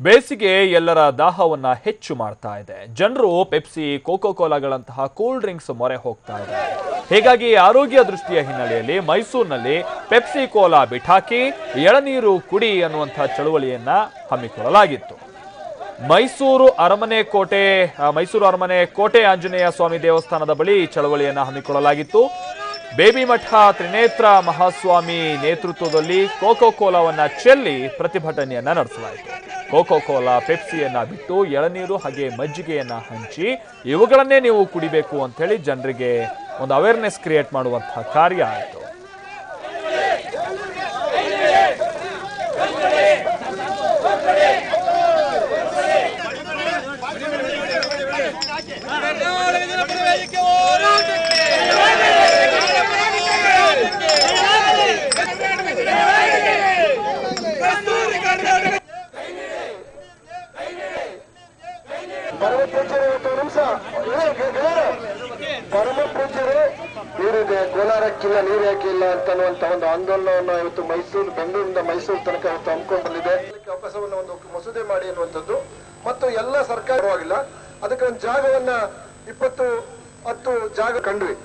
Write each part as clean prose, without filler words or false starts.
ಬೇಸಿಗೆ ಎಲ್ಲರ ದಾಹವನ್ನ ಹೆಚ್ಚು ಮಾಡ್ತಾ ಇದೆ. ಜನರು ಪೆಪ್ಸಿ, ಕೋಕೋ ಕೋಲಾಗಳಂತಹ ಕೂಲ್ ಡ್ರಿಂಕ್ಸ್ ಮೊರೆ ಹೋಗ್ತಾ ಇದ್ದಾರೆ. ಹೀಗಾಗಿ ಆರೋಗ್ಯ ದೃಷ್ಟಿಯ ಹಿನ್ನೆಲೆಯಲ್ಲಿ ಮೈಸೂರಿನಲ್ಲಿ ಪೆಪ್ಸಿ ಕೋಲಾ ಬಿಟ್ಟಾಕಿ ಎಳನೀರು ಕುಡಿ ಅನ್ನುವಂತಹ ಚಳುವಳಿಯನ್ನ ಹಮ್ಮಿಕೊಳ್ಳಲಾಗಿತ್ತು. ಮೈಸೂರು ಅರಮನೆ ಕೋಟೆ ಆಂಜನೇಯ ಸ್ವಾಮಿ ದೇವಸ್ಥಾನದ ಬಳಿ ಚಳವಳಿಯನ್ನ ಹಮ್ಮಿಕೊಳ್ಳಲಾಗಿತ್ತು. ಬೇಬಿ ಮಠ ತ್ರಿನೇತ್ರ ಮಹಾಸ್ವಾಮಿ ನೇತೃತ್ವದಲ್ಲಿ ಕೋಕೋ ಕೋಲಾವನ್ನ ಚೆಲ್ಲಿ ಪ್ರತಿಭಟನೆಯನ್ನ ನಡೆಸಲಾಯಿತು. ಕೋಕೋ ಕೋಲಾ, ಪೆಪ್ಸಿಯನ್ನ ಬಿಟ್ಟು ಎಳನೀರು ಹಾಗೆ ಮಜ್ಜಿಗೆಯನ್ನ ಹಂಚಿ ಇವುಗಳನ್ನೇ ನೀವು ಕುಡಿಬೇಕು ಅಂತ ಹೇಳಿ ಜನರಿಗೆ ಒಂದು ಅವೇರ್ನೆಸ್ ಕ್ರಿಯೇಟ್ ಮಾಡುವಂತಹ ಕಾರ್ಯ ಆಯಿತು. ಪರಮ ಪೂಜ್ಯರೇ ನೀರಿದೆ, ಕೋಲಾರಕ್ಕಿಲ್ಲ ನೀರು ಯಾಕಿಲ್ಲ ಅಂತನ್ನುವಂತ ಒಂದು ಆಂದೋಲನವನ್ನು ಇವತ್ತು ಬೆಂಗಳೂರಿನಿಂದ ಮೈಸೂರು ತನಕ ಇವತ್ತು ಹಮ್ಮಿಕೊಂಡು ಬಂದಿದೆ. ಅವಕಾಶವನ್ನು ಒಂದು ಮಸೂದೆ ಮಾಡಿ ಅನ್ನುವಂಥದ್ದು ಮತ್ತು ಎಲ್ಲ ಸರ್ಕಾರವಾಗಿಲ್ಲ, ಅದಕ್ಕೆ ಒಂದು ಜಾಗವನ್ನ 20-10 ಜಾಗ ಕಂಡ್ವಿ.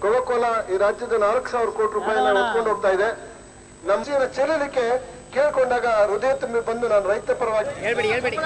ಕೋಕೋ ಕೋಲಾ ಈ ರಾಜ್ಯದ 4,000 ಕೋಟಿ ರೂಪಾಯಿನ ಹೊತ್ಕೊಂಡು ಹೋಗ್ತಾ ಇದೆ. ನಮ್ಮ ಜೀವನ ಚೆಲ್ಲಲಿಕ್ಕೆ ಕೇಳ್ಕೊಂಡಾಗ ಹೃದಯ ತುಂಬಿ ಬಂದು ನಾನು ರೈತ ಪರವಾಗಿ ಹೇಳ್ಬೇಡಿ